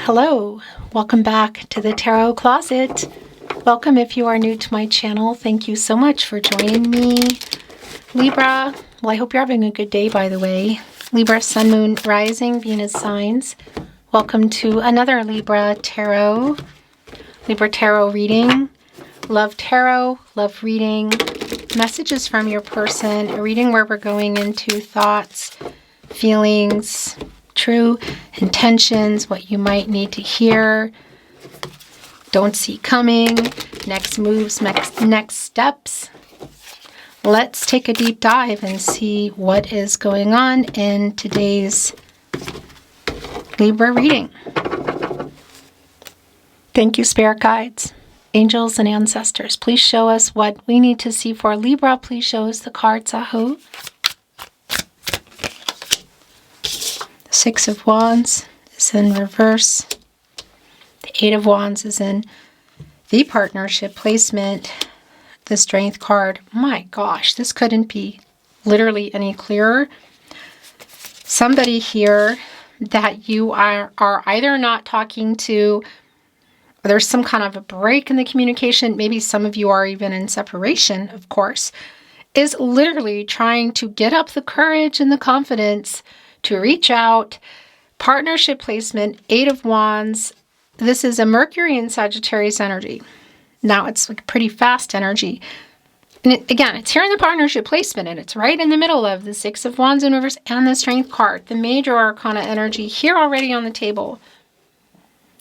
hello. Welcome back to the Tarot Closet. Welcome if you are new to my channel. Thank you so much for joining me. Libra, well, I hope you're having a good day, by the way. Libra, Sun, Moon, Rising, Venus signs. Welcome to another Libra Tarot Reading. Love Tarot, love reading. Messages from your person. A reading where we're going into thoughts, feelings, true intentions, what you might need to hear, don't see coming, next moves, next steps. Let's take a deep dive and see what is going on in today's Libra reading. Thank you, spirit guides, angels, and ancestors. Please show us what we need to see for Libra. Please show us the cards, Ahu. Six of Wands is in reverse. The Eight of Wands is in the partnership placement. The Strength card. My gosh, this couldn't be literally any clearer. Somebody here that you are either not talking to, or there's some kind of a break in the communication. Maybe some of you are even in separation, of course, is literally trying to get up the courage and the confidence to reach out. Partnership placement, Eight of Wands. This is a Mercury and Sagittarius energy. Now it's like pretty fast energy. And again, it's here in the partnership placement, and it's right in the middle of the Six of Wands in reverse and the Strength card. The major arcana energy here already on the table.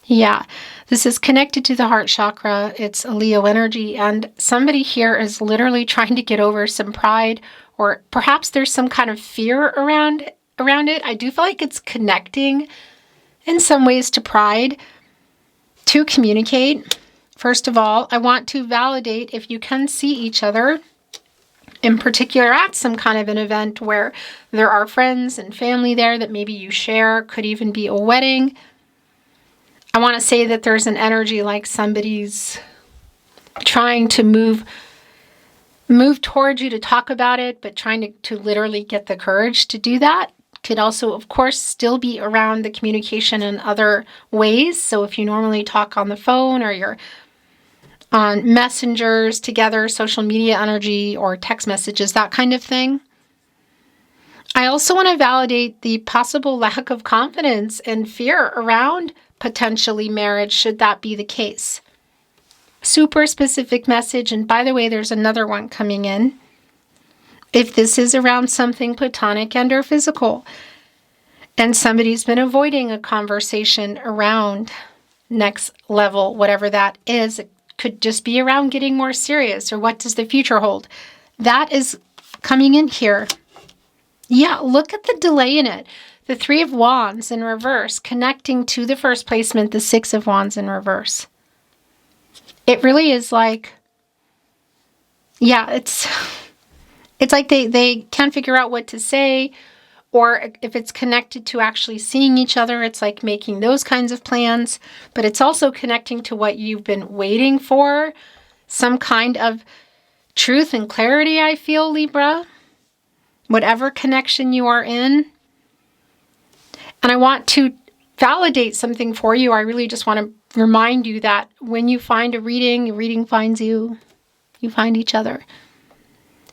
Yeah, this is connected to the heart chakra. It's a Leo energy, and somebody here is literally trying to get over some pride, or perhaps there's some kind of fear around it. I do feel like it's connecting in some ways to pride to communicate. First of all, I want to validate if you can see each other, in particular at some kind of an event where there are friends and family there that maybe you share, could even be a wedding. I want to say that there's an energy like somebody's trying to move towards you to talk about it, but trying to literally get the courage to do that. Could also, of course, still be around the communication in other ways. So if you normally talk on the phone or you're on messengers together, social media energy or text messages, that kind of thing. I also want to validate the possible lack of confidence and fear around potentially marriage, should that be the case. Super specific message. And by the way, there's another one coming in. If this is around something platonic and or physical, and somebody's been avoiding a conversation around next level, whatever that is, it could just be around getting more serious, or what does the future hold? That is coming in here. Yeah, look at the delay in it. The Three of Wands in reverse, connecting to the first placement, the Six of Wands in reverse. It really is like, yeah, it's like they can't figure out what to say, or if it's connected to actually seeing each other, it's like making those kinds of plans, but it's also connecting to what you've been waiting for, some kind of truth and clarity, I feel, Libra, whatever connection you are in. And I want to validate something for you. I really just want to remind you that when you find a reading finds you, you find each other.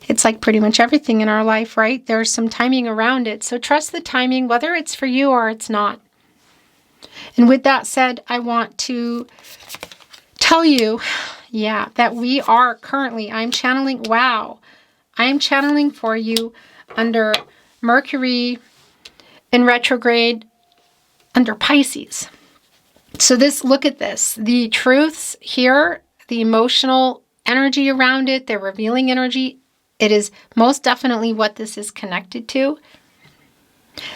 It's like pretty much everything in our life, right? There's some timing around it. So trust the timing, whether it's for you or it's not. And with that said, I want to tell you, yeah, that we are currently, I'm channeling for you under Mercury in retrograde under Pisces. So look at this. The truths here, the emotional energy around it, the revealing energy, it is most definitely what this is connected to.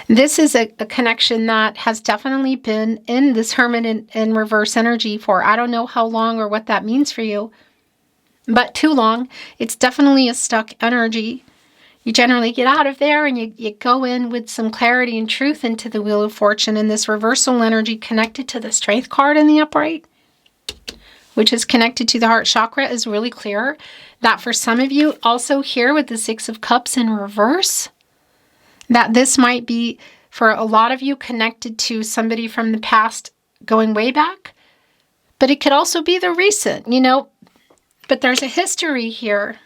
This is a connection that has definitely been in this Hermit in reverse energy for I don't know how long or what that means for you, but too long. It's definitely a stuck energy. You generally get out of there and you go in with some clarity and truth into the Wheel of Fortune, and this reversal energy connected to the Strength card in the upright, which is connected to the heart chakra, is really clear. That for some of you, also here with the Six of Cups in reverse, that this might be, for a lot of you, connected to somebody from the past going way back, but it could also be the recent, but there's a history here.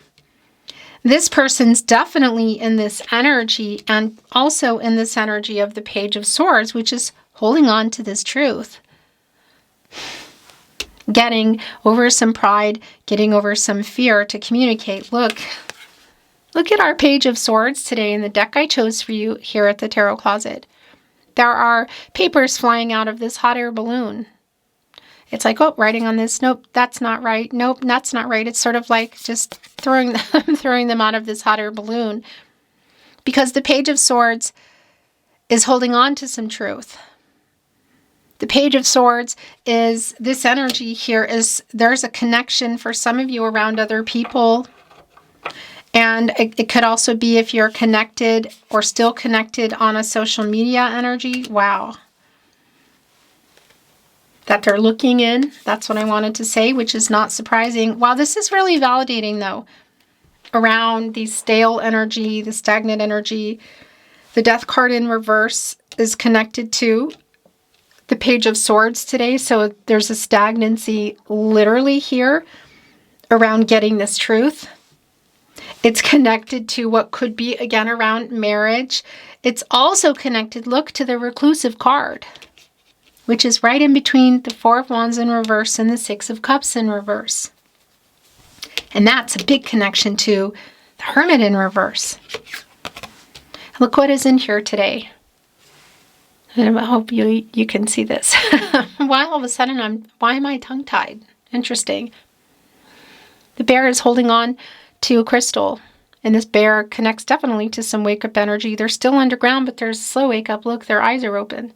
This person's definitely in this energy, and also in this energy of the Page of Swords, which is holding on to this truth. Getting over some pride, getting over some fear to communicate. Look at our Page of Swords today in the deck I chose for you here at the Tarot Closet. There are papers flying out of this hot air balloon. It's like, oh, writing on this. Nope, that's not right. Nope, that's not right. It's sort of like just throwing them out of this hot air balloon. Because the Page of Swords is holding on to some truth. The Page of Swords is this energy here is there's a connection for some of you around other people. And it could also be if you're connected or still connected on a social media energy. Wow. That they're looking in. That's what I wanted to say, which is not surprising. Wow, this is really validating, though, around the stale energy, the stagnant energy. The Death card in reverse is connected to the Page of Swords today. So there's a stagnancy literally here around getting this truth. It's connected to what could be, again, around marriage. It's also connected, look, to the Reclusive card, which is right in between the Four of Wands in reverse and the Six of Cups in reverse. And that's a big connection to the Hermit in reverse. Look what is in here today. And I hope you can see this. Why all of a sudden why am I tongue-tied? Interesting. The bear is holding on to a crystal. And this bear connects definitely to some wake-up energy. They're still underground, but there's a slow wake-up. Look, their eyes are open.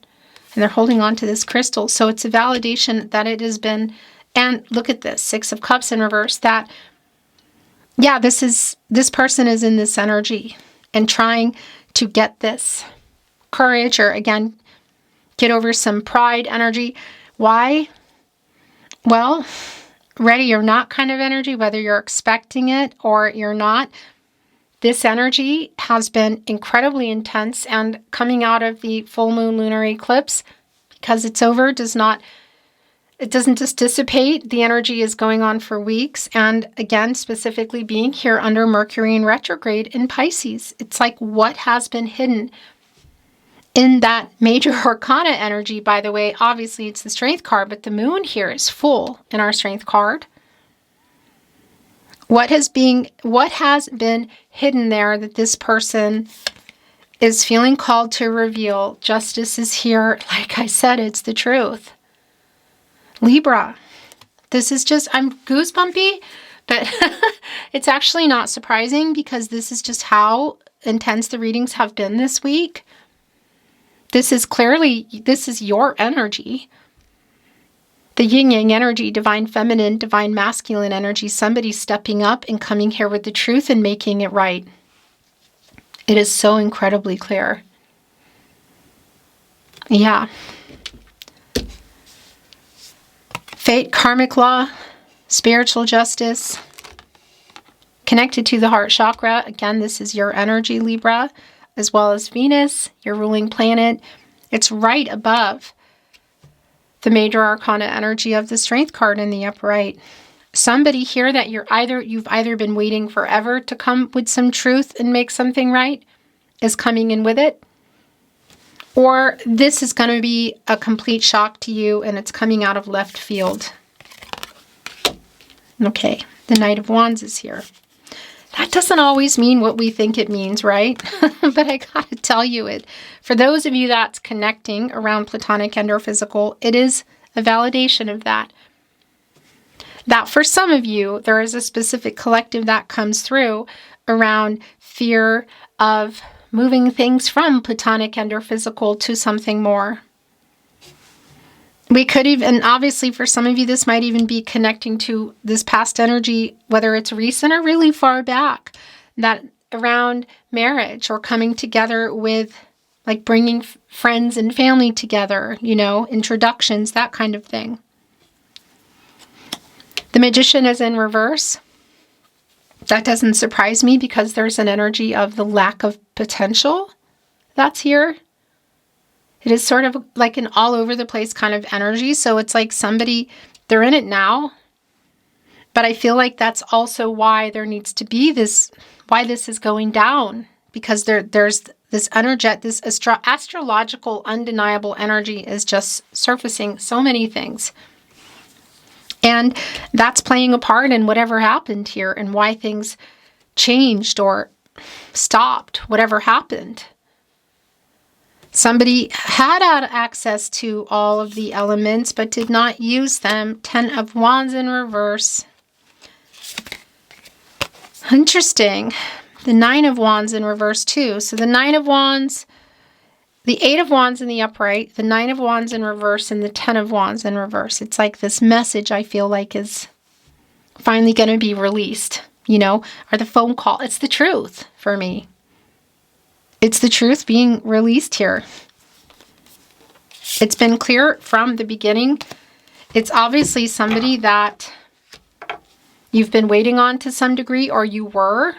And they're holding on to this crystal. So it's a validation that it has been, and look at this, Six of Cups in reverse, that, yeah, this person is in this energy and trying to get this courage, or again, get over some pride energy. Why? Well, ready or not kind of energy, whether you're expecting it or you're not. This energy has been incredibly intense, and coming out of the full moon lunar eclipse, because it's over, it doesn't just dissipate. The energy is going on for weeks. And again, specifically being here under Mercury in retrograde in Pisces. It's like what has been hidden in that major arcana energy. By the way, obviously it's the Strength card, but the moon here is full in our Strength card. What has been hidden there that this person is feeling called to reveal? Justice is here. Like I said, it's the truth. Libra. This is just, I'm goosebumpy, but it's actually not surprising because this is just how intense the readings have been this week. This is your energy. The yin-yang energy, divine feminine, divine masculine energy, somebody stepping up and coming here with the truth and making it right. It is so incredibly clear. Yeah. Fate, karmic law, spiritual justice, connected to the heart chakra. Again, this is your energy, Libra, as well as Venus, your ruling planet. It's right above the major arcana energy of the Strength card in the upright. Somebody here that you've either been waiting forever to come with some truth and make something right is coming in with it, or this is going to be a complete shock to you and it's coming out of left field. Okay, the Knight of Wands is here. That doesn't always mean what we think it means, right? But I gotta tell you it. For those of you that's connecting around platonic and or physical, it is a validation of that. That for some of you, there is a specific collective that comes through around fear of moving things from platonic and or physical to something more. We could even, obviously for some of you, this might even be connecting to this past energy, whether it's recent or really far back, that around marriage or coming together with, like bringing friends and family together, introductions, that kind of thing. The Magician is in reverse. That doesn't surprise me because there's an energy of the lack of potential that's here. It is sort of like an all over the place kind of energy. So it's like somebody, they're in it now. But I feel like that's also why there needs to be this, why this is going down. Because there's this this astrological undeniable energy is just surfacing so many things. And that's playing a part in whatever happened here and why things changed or stopped, whatever happened. Somebody had access to all of the elements but did not use them. 10 of Wands in reverse. Interesting. The 9 of Wands in reverse too. So the 9 of Wands, the 8 of Wands in the upright, the 9 of Wands in reverse, and the 10 of Wands in reverse. It's like this message I feel like is finally going to be released, you know, or the phone call. It's the truth for me. It's the truth being released here. It's been clear from the beginning. It's obviously somebody that you've been waiting on to some degree, or you were.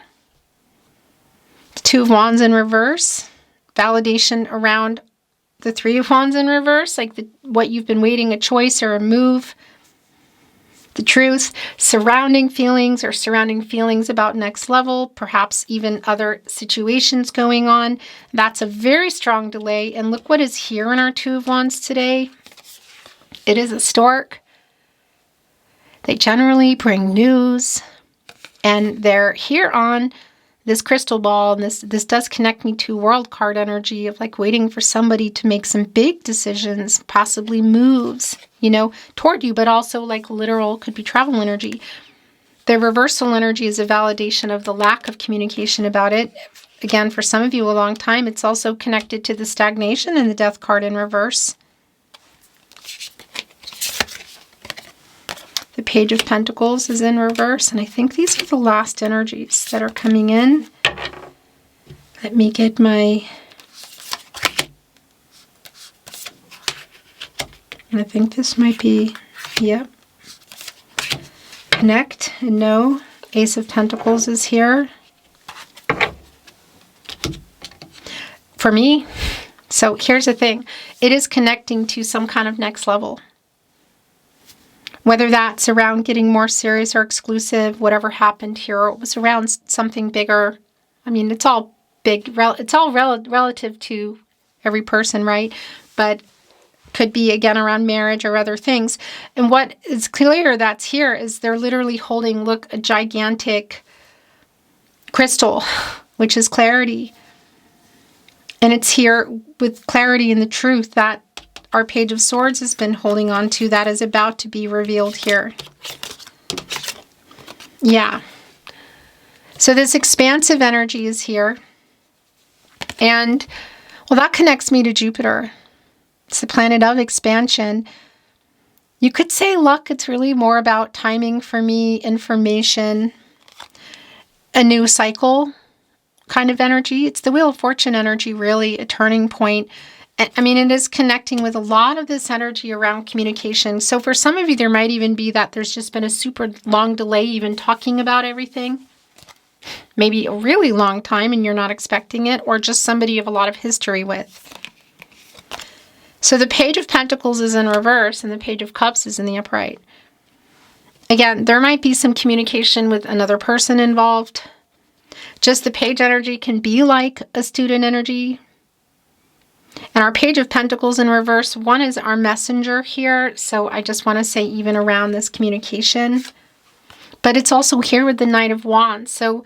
The 2 of Wands in reverse. Validation around the 3 of Wands in reverse, like what you've been waiting, a choice or a move. The truth, surrounding feelings about next level, perhaps even other situations going on. That's a very strong delay. And look what is here in our 2 of Wands today. It is a stork. They generally bring news. And they're here on this crystal ball, and this does connect me to world card energy of like waiting for somebody to make some big decisions, possibly moves, you know, toward you, but also like literal, could be travel energy. The reversal energy is a validation of the lack of communication about it. Again, for some of you a long time, it's also connected to the stagnation and the death card in reverse. The Page of Pentacles is in reverse, and I think these are the last energies that are coming in. Let me get my... I think this might be, yep. Connect and know. Ace of Pentacles is here. For me, so here's the thing. It is connecting to some kind of next level. Whether that's around getting more serious or exclusive, whatever happened here, or it was around something bigger. I mean, it's all big. It's all relative to every person, right? But could be, again, around marriage or other things. And what is clear that's here is they're literally holding, look, a gigantic crystal, which is clarity. And it's here with clarity and the truth that our Page of Swords has been holding on to, that is about to be revealed here. Yeah. So this expansive energy is here. And, well, that connects me to Jupiter. It's the planet of expansion. You could say luck. It's really more about timing for me, information, a new cycle kind of energy. It's the Wheel of Fortune energy, really, a turning point. I mean, it is connecting with a lot of this energy around communication. So for some of you, there might even be that there's just been a super long delay even talking about everything. Maybe a really long time and you're not expecting it, or just somebody you have a lot of history with. So the Page of Pentacles is in reverse and the Page of Cups is in the upright. Again, there might be some communication with another person involved. Just the Page energy can be like a student energy. And our Page of Pentacles in reverse, one is our messenger here. So I just want to say even around this communication. But it's also here with the Knight of Wands. So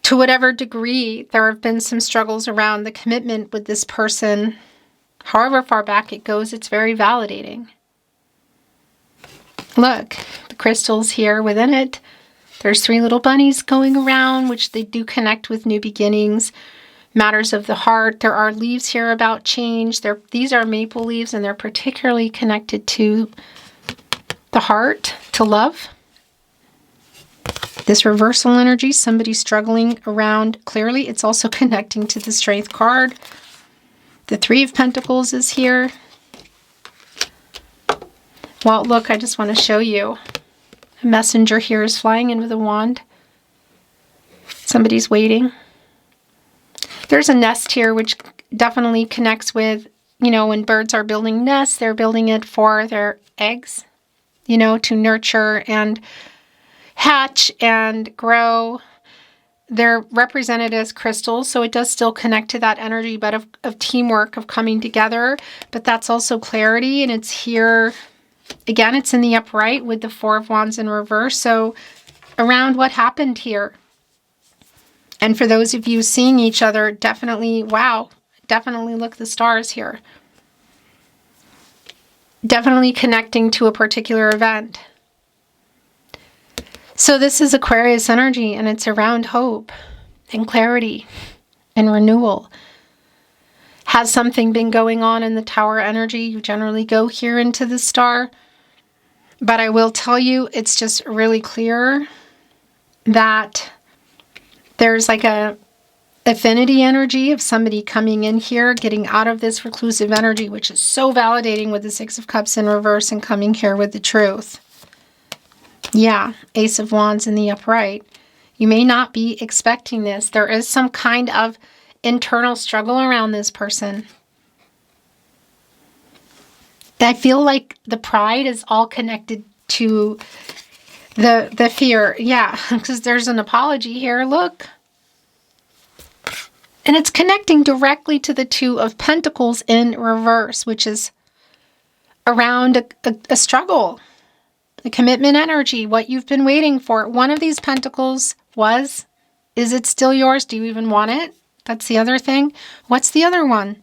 to whatever degree there have been some struggles around the commitment with this person, however far back it goes, it's very validating. Look, the crystals here within it. There's 3 little bunnies going around, which they do connect with new beginnings. Matters of the heart. There are leaves here about change. These are maple leaves, and they're particularly connected to the heart, to love. This reversal energy, somebody struggling around, clearly it's also connecting to the Strength card. The 3 of Pentacles is here. Well, look, I just want to show you. A messenger here is flying in with a wand. Somebody's waiting. There's a nest here which definitely connects with you know, when birds are building nests, they're building it for their eggs, you know, to nurture and hatch and grow. They're represented as crystals, so it does still connect to that energy, but of teamwork, of coming together. But that's also clarity, and it's here. Again, it's in the upright with the Four of Wands in reverse. So around what happened here. And for those of you seeing each other, definitely, wow, definitely look at the stars here. Definitely connecting to a particular event. So this is Aquarius energy, and it's around hope and clarity and renewal. Has something been going on in the Tower energy? You generally go here into the star. But I will tell you, it's just really clear that there's like a affinity energy of somebody coming in here, getting out of this reclusive energy, which is so validating with the Six of Cups in reverse and coming here with the truth. Yeah, Ace of Wands in the upright. You may not be expecting this. There is some kind of internal struggle around this person. I feel like the pride is all connected to the fear. Yeah, because there's an apology here. Look. And it's connecting directly to the Two of Pentacles in reverse, which is around a struggle. The commitment energy, what you've been waiting for. One of these pentacles was, is it still yours? Do you even want it? That's the other thing. What's the other one?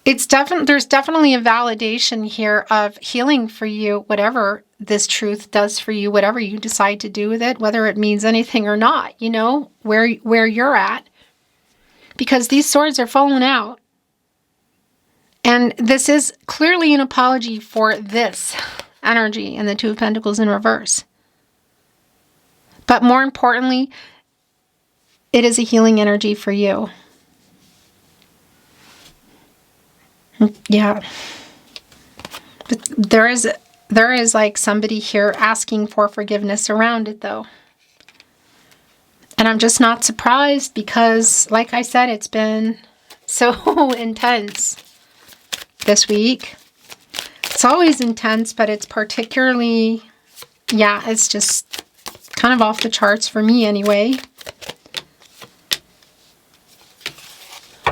There's definitely a validation here of healing for you, whatever this truth does for you, whatever you decide to do with it, whether it means anything or not, you know, where you're at. Because these swords are falling out. And this is clearly an apology for this energy and the Two of Pentacles in reverse. But more importantly, it is a healing energy for you. Yeah. But there is like somebody here asking for forgiveness around it though. And I'm just not surprised because, like I said, it's been so intense this week. It's always intense, but it's particularly, yeah, it's just kind of off the charts for me anyway.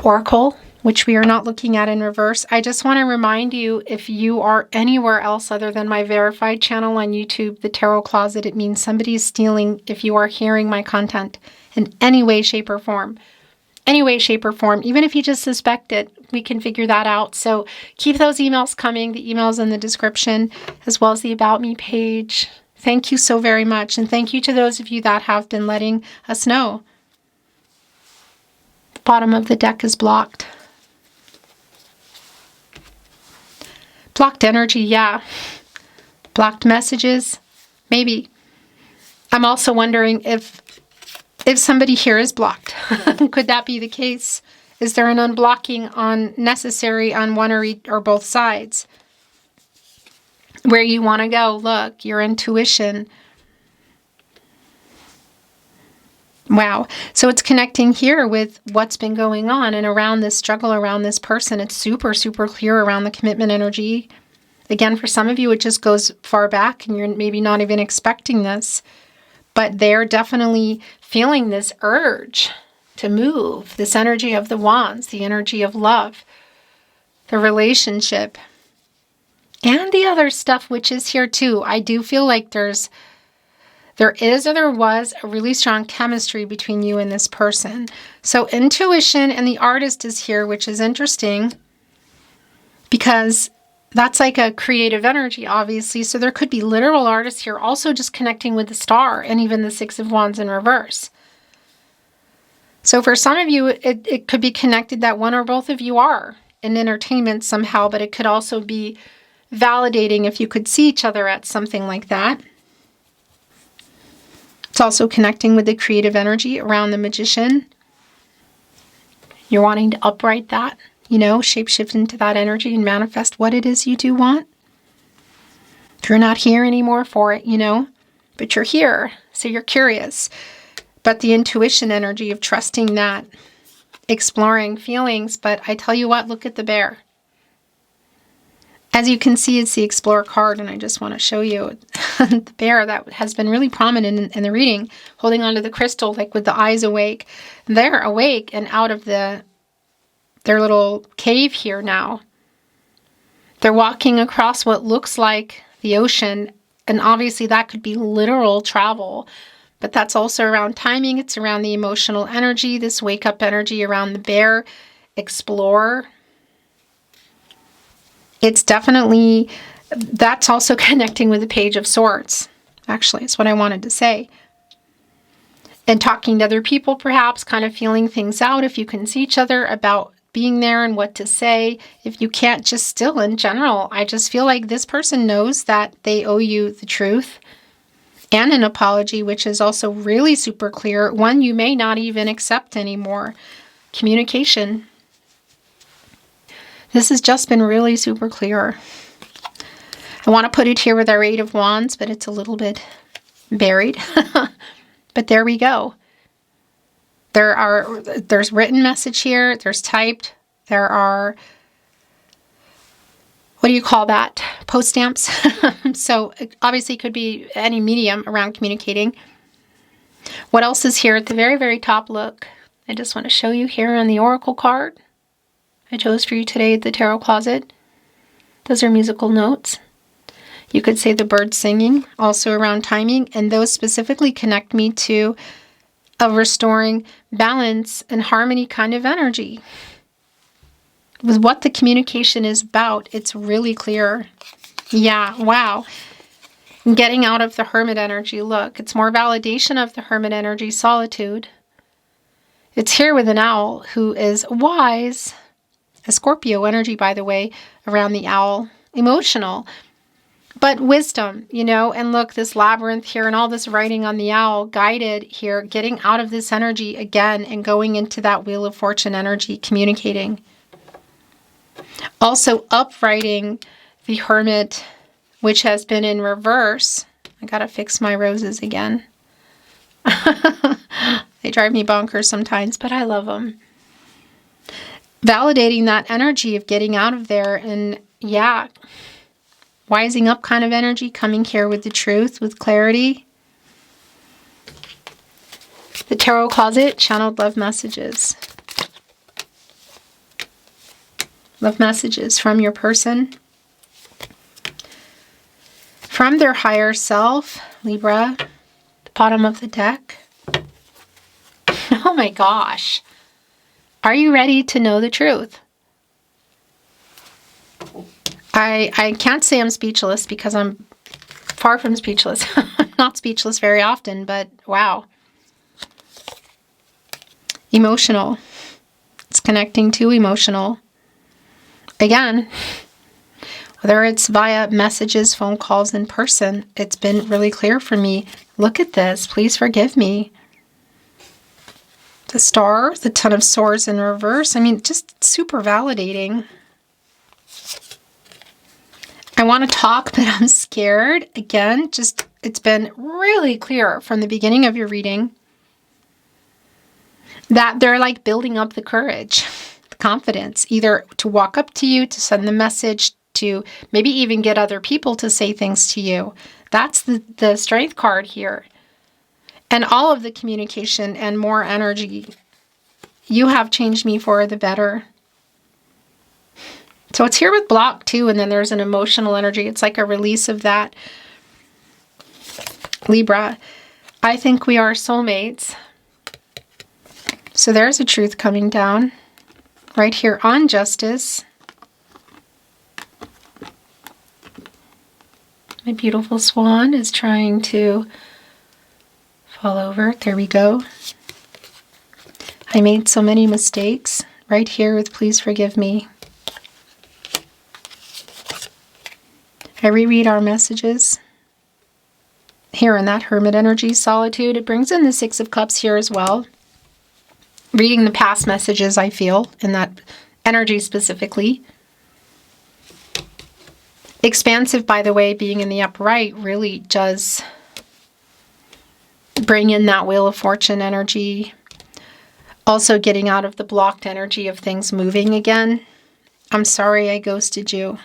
Oracle, which we are not looking at in reverse. I just want to remind you, if you are anywhere else other than my verified channel on YouTube, The Tarot Closet, it means somebody is stealing if you are hearing my content in any way, shape, or form. Any way, shape, or form. Even if you just suspect it, we can figure that out. So keep those emails coming. The email's in the description, as well as the About Me page. Thank you so very much. And thank you to those of you that have been letting us know. The bottom of the deck is blocked. Blocked energy, yeah. Blocked messages, maybe. I'm also wondering if somebody here is blocked. Could that be the case? Is there an unblocking necessary on one or both sides? Where you want to go, look, your intuition. Wow. So it's connecting here with what's been going on and around this struggle, around this person. It's super, super clear around the commitment energy. Again, for some of you, it just goes far back and you're maybe not even expecting this. But they're definitely feeling this urge to move. This energy of the wands, the energy of love, the relationship, and the other stuff which is here too. I do feel like there was a really strong chemistry between you and this person. So intuition and the artist is here, which is interesting because that's like a creative energy, obviously. So there could be literal artists here also just connecting with the star and even the Six of Wands in reverse. So for some of you, it could be connected that one or both of you are in entertainment somehow, but it could also be validating if you could see each other at something like that. It's also connecting with the creative energy around the Magician. You're wanting to upright that, you know, shapeshift into that energy and manifest what it is you do want. You're not here anymore for it, you know, but you're here, so you're curious. But the intuition energy of trusting that exploring feelings, but I tell you what, look at the bear. As you can see, it's the Explorer card, and I just want to show you the bear that has been really prominent in the reading, holding onto the crystal, like with the eyes awake. They're awake and out of their little cave here now. They're walking across what looks like the ocean, and obviously that could be literal travel, but that's also around timing. It's around the emotional energy, this wake-up energy around the bear, explorer. It's definitely, that's also connecting with the Page of Swords. Actually, it's what I wanted to say. And talking to other people, perhaps, kind of feeling things out if you can see each other about being there and what to say. If you can't, just still in general, I just feel like this person knows that they owe you the truth and an apology, which is also really super clear. One you may not even accept anymore. Communication. This has just been really super clear. I want to put it here with our Eight of Wands, but it's a little bit buried. But there we go. There's written message here. There's typed. There are, what do you call that? Post stamps. So it obviously could be any medium around communicating. What else is here at the very, very top? Look, I just want to show you here on the Oracle card I chose for you today at the Tarot Closet. Those are musical notes. You could say the birds singing, also around timing, and those specifically connect me to a restoring balance and harmony kind of energy. With what the communication is about, it's really clear. Yeah, wow. Getting out of the Hermit energy. Look, it's more validation of the Hermit energy, solitude. It's here with an owl who is wise. A Scorpio energy, by the way, around the owl. Emotional. But wisdom, you know, and look, this labyrinth here and all this writing on the owl, guided here, getting out of this energy again and going into that Wheel of Fortune energy, communicating. Also uprighting the Hermit, which has been in reverse. I gotta fix my roses again. They drive me bonkers sometimes, but I love them. Validating that energy of getting out of there and, yeah, wising up kind of energy, coming here with the truth, with clarity. The Tarot Closet, channeled love messages. Love messages from your person. From their higher self, Libra, the bottom of the deck. Oh my gosh. Are you ready to know the truth? I can't say I'm speechless because I'm far from speechless. I'm not speechless very often, but wow. Emotional. It's connecting to emotional. Again, whether it's via messages, phone calls, in person, it's been really clear for me. Look at this. Please forgive me. The Star, the Ten of Swords in reverse. I mean, just super validating. I want to talk, but I'm scared. Again, just it's been really clear from the beginning of your reading that they're like building up the courage, the confidence, either to walk up to you, to send the message, to maybe even get other people to say things to you. That's the Strength card here. And all of the communication and more energy. You have changed me for the better. So it's here with block too, and then there's an emotional energy. It's like a release of that. Libra, I think we are soulmates. So there's a truth coming down right here on justice. My beautiful swan is trying to fall over. There we go. I made so many mistakes. Right here with please forgive me. I reread our messages. Here in that Hermit energy, solitude. It brings in the Six of Cups here as well. Reading the past messages, I feel, in that energy specifically. Expansive, by the way, being in the upright really does bring in that Wheel of Fortune energy. Also getting out of the blocked energy of things moving again. I'm sorry I ghosted you.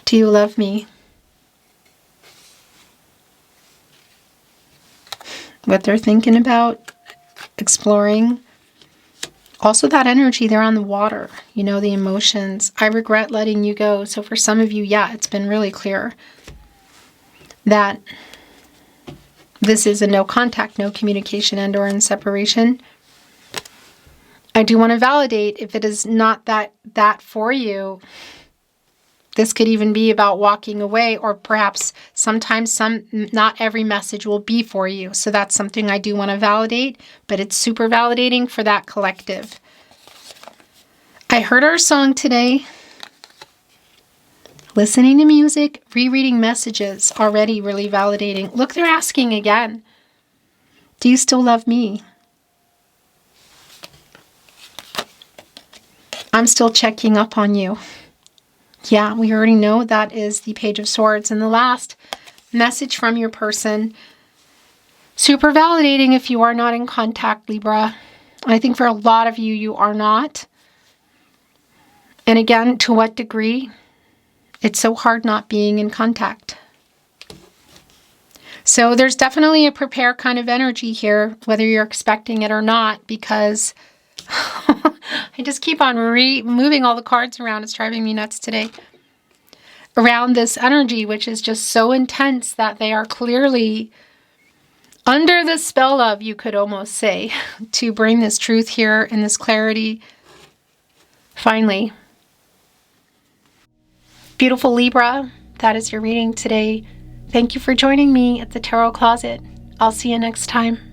Do you love me? What they're thinking about, exploring. Also that energy there on the water, you know, the emotions. I regret letting you go. So for some of you, yeah, it's been really clear that this is a no contact, no communication, and or in separation. I do want to validate if it is not that for you. This could even be about walking away, or perhaps sometimes not every message will be for you. So that's something I do want to validate, but it's super validating for that collective. I heard our song today. Listening to music, rereading messages, already really validating. Look, they're asking again. Do you still love me? I'm still checking up on you. Yeah, we already know that is the Page of Swords. And the last message from your person. Super validating if you are not in contact, Libra. I think for a lot of you, you are not. And again, to what degree? It's so hard not being in contact. So there's definitely a prepare kind of energy here, whether you're expecting it or not, because I just keep on moving all the cards around. It's driving me nuts today. Around this energy, which is just so intense that they are clearly under the spell of, you could almost say, to bring this truth here and this clarity. Finally. Beautiful Libra, that is your reading today. Thank you for joining me at the Tarot Closet. I'll see you next time.